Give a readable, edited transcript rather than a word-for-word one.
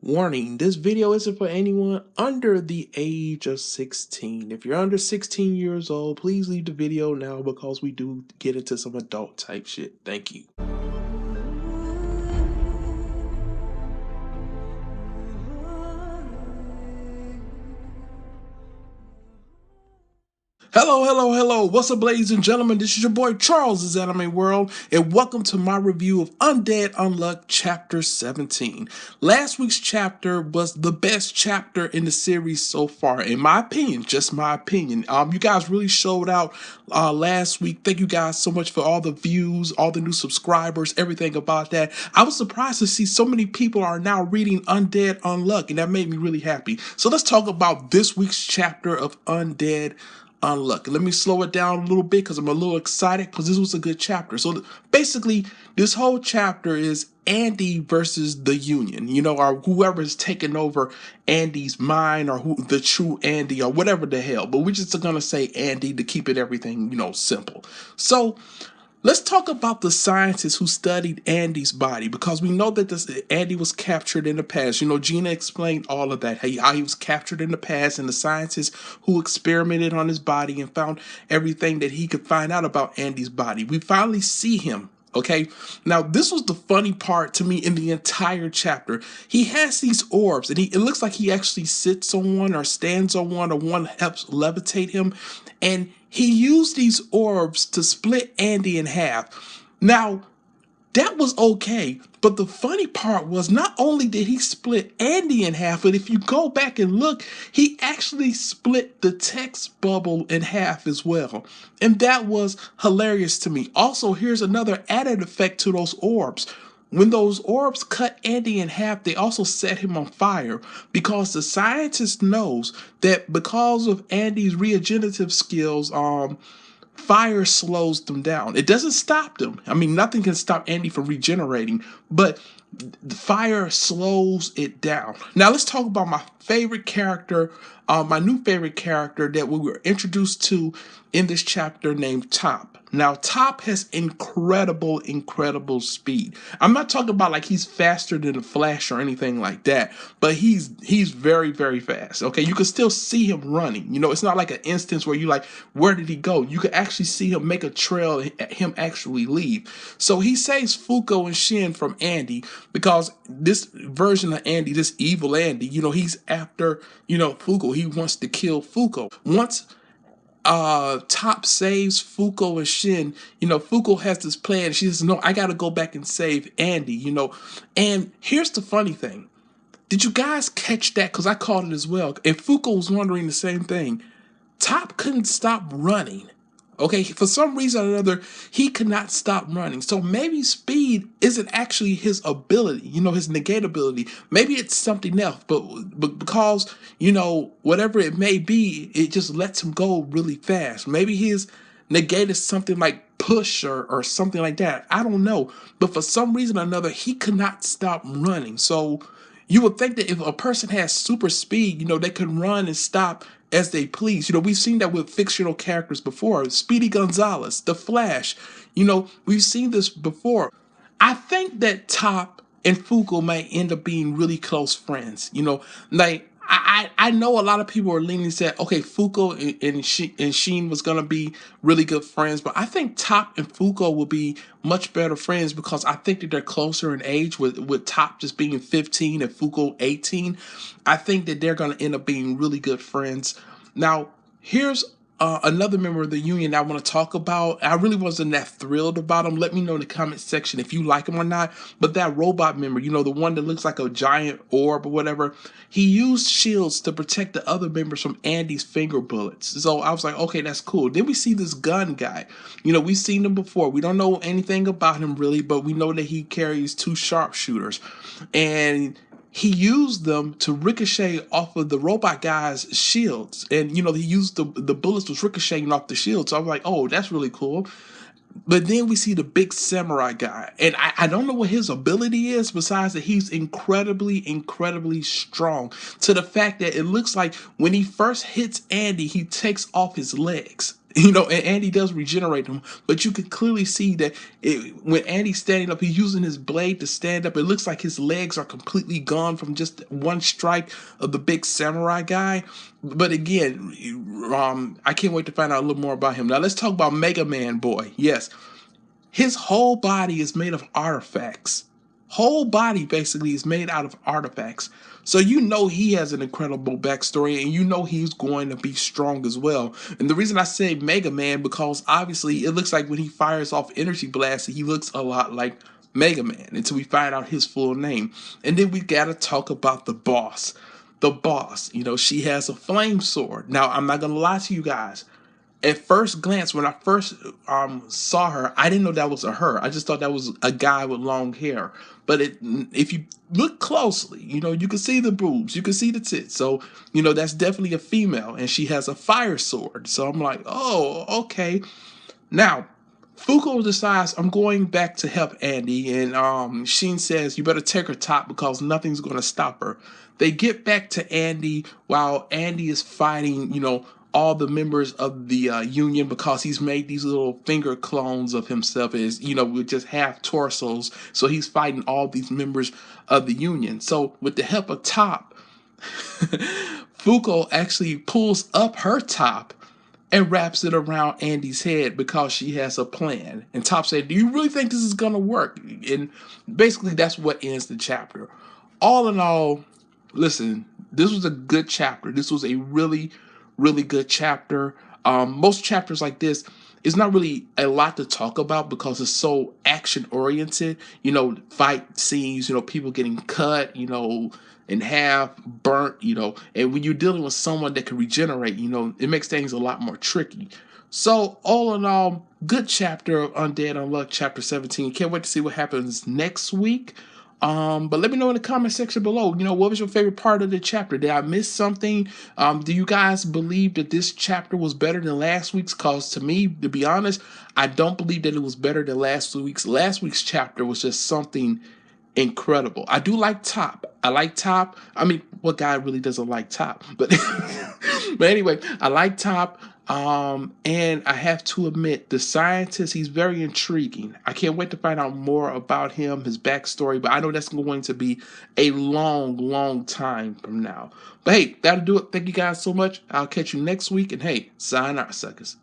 Warning, this video isn't for anyone under the age of 16. If you're under 16 years old, please leave the video now because we do get into some adult type shit. Thank you. Hello. What's up, ladies and gentlemen? This is your boy CharlesISanimeWorld, and welcome to my review of UNDEAD UNLUCK Chapter 17. Last week's chapter was the best chapter in the series so far, in my opinion, just my opinion. You guys really showed out last week. Thank you guys so much for all the views, all the new subscribers, everything about that. I was surprised to see so many people are now reading UNDEAD UNLUCK, and that made me really happy. So let's talk about this week's chapter of UNDEAD UNLUCK. Let me slow it down a little bit because I'm a little excited because this was a good chapter. So basically, this whole chapter is Andy versus the Union, or whoever is taking over Andy's mind, or who the true Andy, or whatever the hell. But we're just gonna say Andy to keep it everything, simple. So let's talk about the scientists who studied Andy's body, because we know that Andy was captured in the past. Gina explained all of that, how he was captured in the past, and the scientists who experimented on his body and found everything that he could find out about Andy's body. We finally see him. Okay, now this was the funny part to me in the entire chapter. He has these orbs, and it looks like he actually sits on one or stands on one, or one helps levitate him, and he used these orbs to split Andy in half. Now, that was okay, but the funny part was not only did he split Andy in half, but if you go back and look, he actually split the text bubble in half as well. And that was hilarious to me. Also, here's another added effect to those orbs. When those orbs cut Andy in half, they also set him on fire, because the scientist knows that because of Andy's regenerative skills, fire slows them down. It doesn't stop them. I mean, nothing can stop Andy from regenerating, but the fire slows it down. Now let's talk about my favorite character, my new favorite character that we were introduced to in this chapter, named Top. Now, Top has incredible speed. I'm not talking about like he's faster than the Flash or anything like that, but he's very fast. Okay, you can still see him running. It's not like an instance where you like, where did he go? You can actually see him make a trail and him actually leave. So he saves Fuko and Shin from Andy, because this version of Andy, this evil Andy, he's after, Fuko. He wants to kill Fuko. Once Top saves Fuko and Shin, Fuko has this plan. She says, no, I gotta go back and save Andy, And here's the funny thing. Did you guys catch that? Because I caught it as well. And Fuko was wondering the same thing. Top couldn't stop running. Okay, for some reason or another, he could not stop running. So maybe speed isn't actually his ability, his negate ability. Maybe it's something else, but because, whatever it may be, it just lets him go really fast. Maybe his negate is something like push or something like that. I don't know. But for some reason or another, he could not stop running. So you would think that if a person has super speed, they can run and stop as they please. We've seen that with fictional characters before. Speedy Gonzalez, The Flash. We've seen this before. I think that Top and Fuko might end up being really close friends. Like, I know a lot of people are leaning and said, okay, Fuko and Sheen was going to be really good friends, but I think Top and Fuko will be much better friends, because I think that they're closer in age, with Top just being 15 and Fuko 18. I think that they're going to end up being really good friends. Now, here's another member of the Union I want to talk about. I really wasn't that thrilled about him. Let me know in the comment section if you like him or not. But that robot member, the one that looks like a giant orb or whatever, he used shields to protect the other members from Andy's finger bullets. So I was like, okay, that's cool. Then we see this gun guy. We've seen him before. We don't know anything about him really, but we know that he carries 2 sharpshooters. And he used them to ricochet off of the robot guy's shields. And, he used the bullets was ricocheting off the shield. So I was like, oh, that's really cool. But then we see the big samurai guy. And I don't know what his ability is, besides that he's incredibly strong. To the fact that it looks like when he first hits Andy, he takes off his legs. You know, and Andy does regenerate him, but you can clearly see that when Andy's standing up, he's using his blade to stand up. It looks like his legs are completely gone from just one strike of the big samurai guy. But again, I can't wait to find out a little more about him. Now let's talk about Mega Man Boy. Yes, his whole body is made of artifacts. Whole body basically is made out of artifacts. So you know he has an incredible backstory, and you know he's going to be strong as well. And the reason I say Mega Man, because obviously it looks like when he fires off energy blasts, he looks a lot like Mega Man until we find out his full name. And then we gotta talk about the boss. The boss, you know, she has a flame sword. Now I'm not gonna lie to you guys. At first glance, when I first saw her, I didn't know that was a her. I just thought that was a guy with long hair. But if you look closely, you know, you can see the boobs, you can see the tits. So, you know, that's definitely a female, and she has a fire sword. So I'm like, oh, okay. Now, Fuko decides I'm going back to help Andy, and Sheen says you better take her top because nothing's going to stop her. They get back to Andy while Andy is fighting, you know, all the members of the union because he's made these little finger clones of himself as, you know, with just half torsos. So he's fighting all these members of the union. So with the help of Top, Fuko actually pulls up her top and wraps it around Andy's head because she has a plan. And Top said, do you really think this is going to work? And basically that's what ends the chapter. All in all, listen, this was a good chapter. This was a really, really good chapter. Most chapters like this, it's not really a lot to talk about because it's so action oriented. You know, fight scenes, you know, people getting cut, you know, in half, burnt, you know. And when you're dealing with someone that can regenerate, you know, it makes things a lot more tricky. So all in all, good chapter of Undead Unluck, chapter 17. Can't wait to see what happens next week. But let me know in the comment section below, you know, what was your favorite part of the chapter? Did I miss something? Do you guys believe that this chapter was better than last week's? Because to me, to be honest, I don't believe that it was better than last week's. Last week's chapter was just something incredible. I do like Top. I like Top. I mean, what guy really doesn't like Top? But but anyway, I like Top. And I have to admit, the scientist, he's very intriguing. I can't wait to find out more about him, his backstory, but I know that's going to be a long, long time from now. But hey, that'll do it. Thank you guys so much. I'll catch you next week, and hey, sayonara, suckers.